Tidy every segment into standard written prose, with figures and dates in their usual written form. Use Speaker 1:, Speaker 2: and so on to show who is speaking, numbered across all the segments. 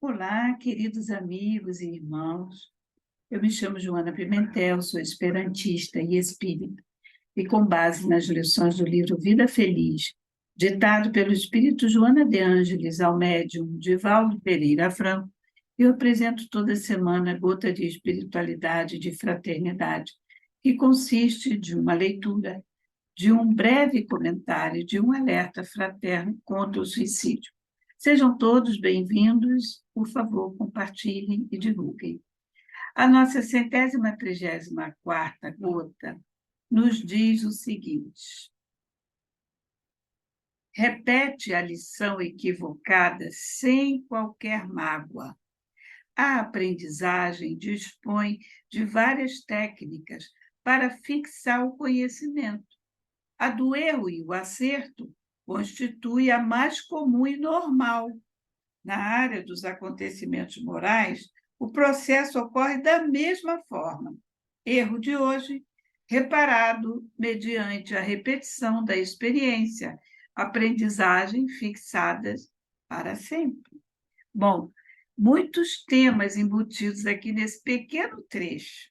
Speaker 1: Olá, queridos amigos e irmãos. Eu me chamo Joana Pimentel, sou esperantista e espírita, e com base nas lições do livro Vida Feliz, ditado pelo espírito Joana de Ângeles ao médium Divaldo Pereira Franco, eu apresento toda semana a gota de espiritualidade e de fraternidade, que consiste de uma leitura, de um breve comentário, de um alerta fraterno contra o suicídio. Sejam todos bem-vindos, por favor, compartilhem e divulguem. A nossa 134ª gota nos diz o seguinte: repete a lição equivocada sem qualquer mágoa. A aprendizagem dispõe de várias técnicas para fixar o conhecimento. A do erro e o acerto constitui a mais comum e normal. Na área dos acontecimentos morais, o processo ocorre da mesma forma. Erro de hoje, reparado mediante a repetição da experiência, aprendizagem fixadas para sempre. Bom, muitos temas embutidos aqui nesse pequeno trecho,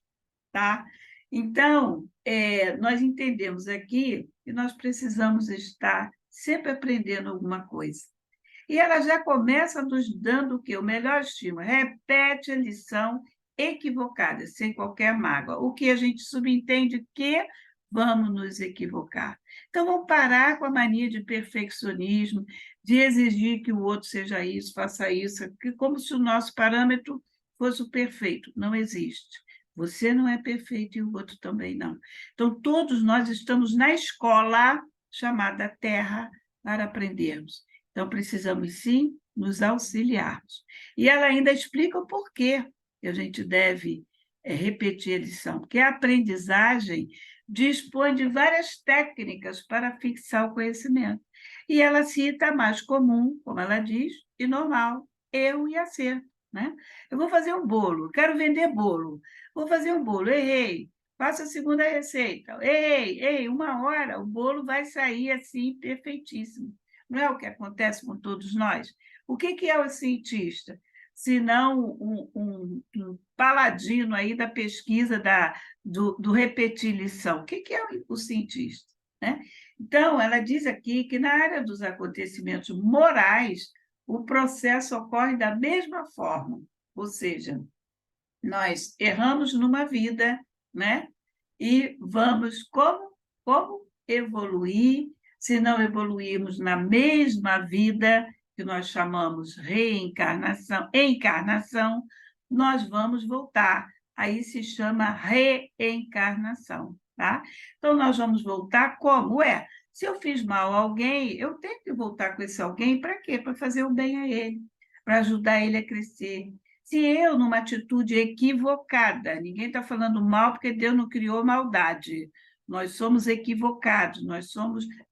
Speaker 1: tá? Então, nós entendemos aqui que nós precisamos estar sempre aprendendo alguma coisa. E ela já começa nos dando o quê? O melhor estímulo. Repete a lição equivocada, sem qualquer mágoa. O que a gente subentende que vamos nos equivocar. Então, vamos parar com a mania de perfeccionismo, de exigir que o outro seja isso, faça isso, como se o nosso parâmetro fosse o perfeito. Não existe. Você não é perfeito e o outro também não. Então, todos nós estamos na escola chamada Terra para aprendermos. Então, precisamos, sim, nos auxiliarmos. E ela ainda explica o porquê que a gente deve repetir a lição, porque a aprendizagem dispõe de várias técnicas para fixar o conhecimento. E ela cita a mais comum, como ela diz, e normal, erro e acerto. Né? Eu vou fazer um bolo, quero vender bolo, vou fazer um bolo, errei, faço a segunda receita, errei, 1 hora, o bolo vai sair assim, perfeitíssimo. Não é o que acontece com todos nós? O que é o cientista? Se não um paladino aí da pesquisa do repetir lição. O que é o cientista? Né? Então, ela diz aqui que na área dos acontecimentos morais, o processo ocorre da mesma forma, ou seja, nós erramos numa vida, né? E vamos como evoluir, se não evoluirmos na mesma vida, que nós chamamos reencarnação, encarnação, nós vamos voltar. Aí se chama reencarnação, tá? Então, nós vamos voltar como? Se eu fiz mal a alguém, eu tenho que voltar com esse alguém para quê? Para fazer o bem a ele, para ajudar ele a crescer. Se eu, numa atitude equivocada, ninguém está falando mal porque Deus não criou maldade, nós somos equivocados,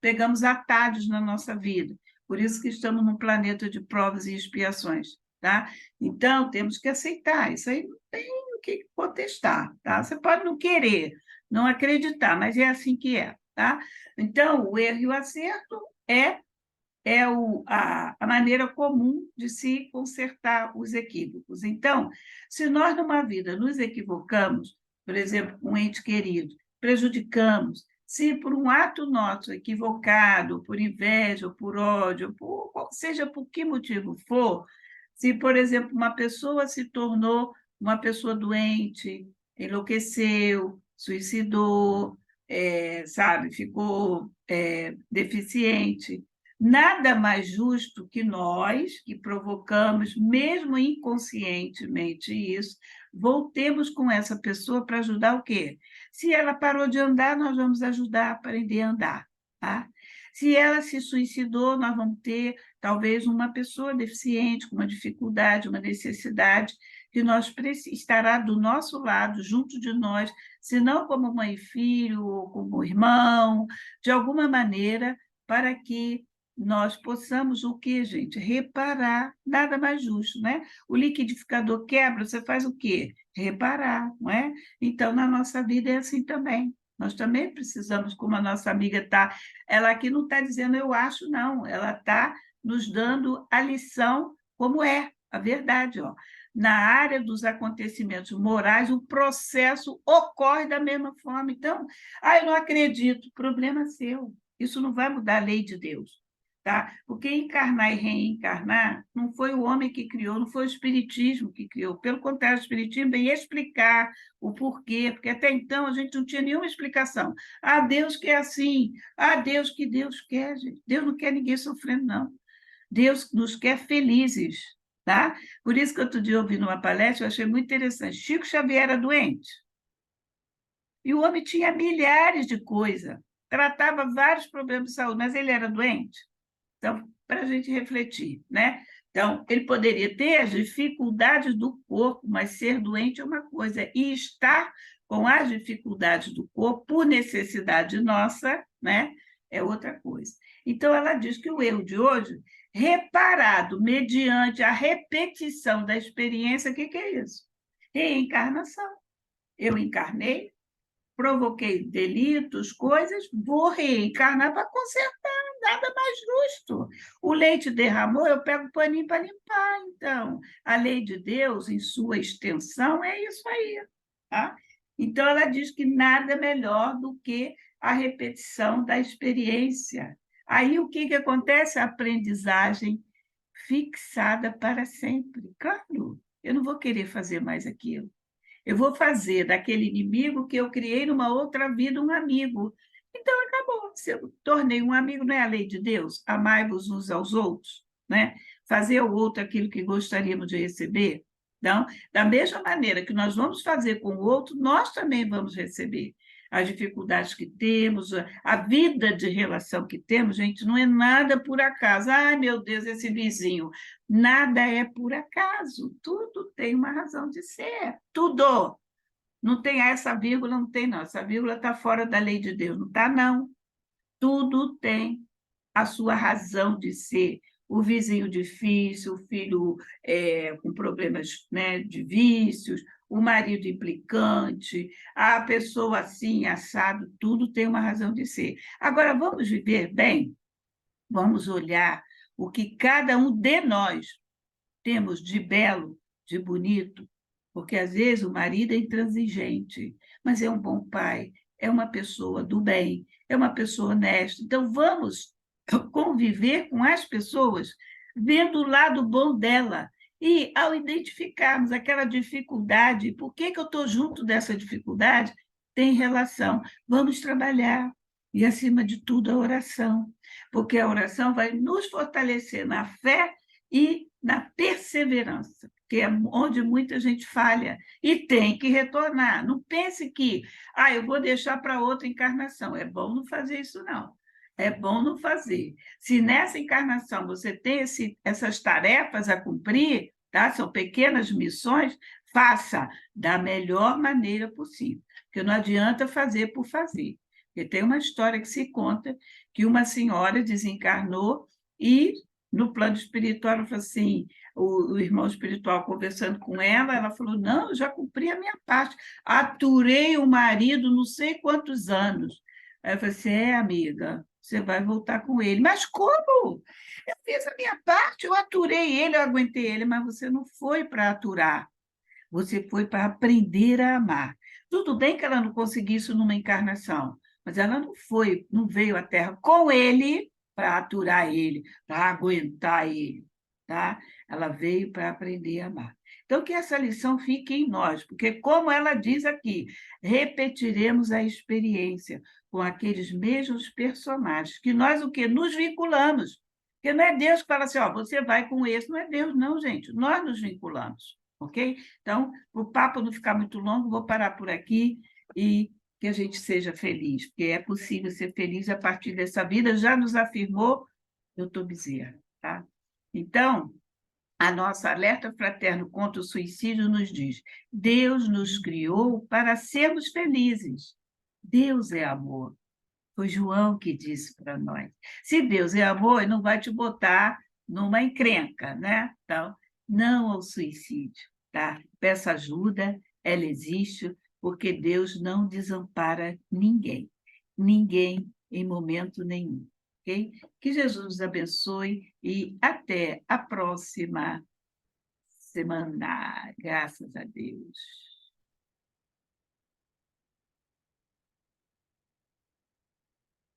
Speaker 1: pegamos atalhos na nossa vida, por isso que estamos num planeta de provas e expiações, tá? Então, temos que aceitar, isso aí não tem o que contestar, tá? Você pode não querer, não acreditar, mas é assim que é, tá? Então, o erro e o acerto é a maneira comum de se consertar os equívocos. Então, se nós, numa vida, nos equivocamos, por exemplo, com um ente querido, prejudicamos, se por um ato nosso equivocado, por inveja, ou por ódio, seja por que motivo for, se, por exemplo, uma pessoa se tornou uma pessoa doente, enlouqueceu, suicidou, sabe, ficou deficiente, nada mais justo que nós, que provocamos, mesmo inconscientemente, isso, voltemos com essa pessoa para ajudar o quê? Se ela parou de andar, nós vamos ajudar a aprender a andar. Tá? Se ela se suicidou, nós vamos ter, talvez, uma pessoa deficiente, com uma dificuldade, uma necessidade, que estará do nosso lado, junto de nós, se não como mãe e filho, ou como irmão, de alguma maneira, para que nós possamos o quê, gente? Reparar, nada mais justo, né? O liquidificador quebra, você faz o quê? Reparar, não é? Então, na nossa vida é assim também. Nós também precisamos, como a nossa amiga está, ela aqui não está dizendo eu acho, não, ela está nos dando a lição como é, a verdade, ó. Na área dos acontecimentos morais, o processo ocorre da mesma forma. Então, eu não acredito, problema seu. Isso não vai mudar a lei de Deus. Tá? Porque encarnar e reencarnar não foi o homem que criou, não foi o espiritismo que criou. Pelo contrário, o espiritismo veio explicar o porquê, porque até então a gente não tinha nenhuma explicação. Deus quer assim, Deus que Deus quer, gente. Deus não quer ninguém sofrendo, não. Deus nos quer felizes, tá? Por isso que outro dia eu ouvi numa palestra, eu achei muito interessante. Chico Xavier era doente, e o homem tinha milhares de coisas, tratava vários problemas de saúde, mas ele era doente. Então, para a gente refletir, né? Então, ele poderia ter as dificuldades do corpo, mas ser doente é uma coisa, e estar com as dificuldades do corpo por necessidade nossa, né? É outra coisa. Então, ela diz que o erro de hoje, reparado mediante a repetição da experiência, o que é isso? Reencarnação. Eu encarnei, provoquei delitos, coisas, vou reencarnar para consertar, nada mais justo. O leite derramou, eu pego o paninho para limpar. Então, a lei de Deus, em sua extensão, é isso aí. Tá? Então, ela diz que nada é melhor do que a repetição da experiência. Aí, o que acontece? A aprendizagem fixada para sempre. Claro, eu não vou querer fazer mais aquilo. Eu vou fazer daquele inimigo que eu criei numa outra vida um amigo. Então, acabou. Se eu tornei um amigo, não é a lei de Deus? Amai-vos uns aos outros, né? Fazer ao outro aquilo que gostaríamos de receber. Então, da mesma maneira que nós vamos fazer com o outro, nós também vamos receber as dificuldades que temos, a vida de relação que temos, gente, não é nada por acaso. Ai, meu Deus, esse vizinho. Nada é por acaso, tudo tem uma razão de ser, tudo. Não tem essa vírgula, não tem não, essa vírgula está fora da lei de Deus, não está não. Tudo tem a sua razão de ser. O vizinho difícil, o filho com problemas, né, de vícios, o marido implicante, a pessoa assim, assado, tudo tem uma razão de ser. Agora, vamos viver bem? Vamos olhar o que cada um de nós temos de belo, de bonito, porque às vezes o marido é intransigente, mas é um bom pai, é uma pessoa do bem, é uma pessoa honesta. Então, vamos conviver com as pessoas vendo o lado bom dela. E ao identificarmos aquela dificuldade, por que eu estou junto dessa dificuldade, tem relação. Vamos trabalhar. E, acima de tudo, a oração, porque a oração vai nos fortalecer na fé e na perseverança, que é onde muita gente falha, e tem que retornar. Não pense que, eu vou deixar para outra encarnação. É bom não fazer isso, não. É bom não fazer. Se nessa encarnação você tem essas tarefas a cumprir, tá? São pequenas missões, faça da melhor maneira possível, porque não adianta fazer por fazer. Porque tem uma história que se conta que uma senhora desencarnou e, no plano espiritual, ela falou assim, o irmão espiritual conversando com ela falou, não, eu já cumpri a minha parte, aturei o marido não sei quantos anos. Aí eu falei assim, amiga, você vai voltar com ele. Mas como? Eu fiz a minha parte, eu aturei ele, eu aguentei ele, mas você não foi para aturar, você foi para aprender a amar. Tudo bem que ela não conseguiu isso numa encarnação, mas ela não foi, não veio à Terra com ele para aturar ele, para aguentar ele, tá? Ela veio para aprender a amar. Então, que essa lição fique em nós, porque, como ela diz aqui, repetiremos a experiência com aqueles mesmos personagens, que nós o quê? Nos vinculamos. Porque não é Deus que fala assim, ó, você vai com esse, não é Deus, não, gente. Nós nos vinculamos, ok? Então, para o papo não ficar muito longo, vou parar por aqui e que a gente seja feliz, porque é possível ser feliz a partir dessa vida, já nos afirmou doutor Bezerra, tá? Então, a nossa alerta fraterno contra o suicídio nos diz: Deus nos criou para sermos felizes. Deus é amor. Foi João que disse para nós. Se Deus é amor, ele não vai te botar numa encrenca, né? Então, não ao suicídio, tá? Peça ajuda, ela existe, porque Deus não desampara ninguém, ninguém em momento nenhum, ok? Que Jesus nos abençoe e até a próxima. semana, graças a Deus.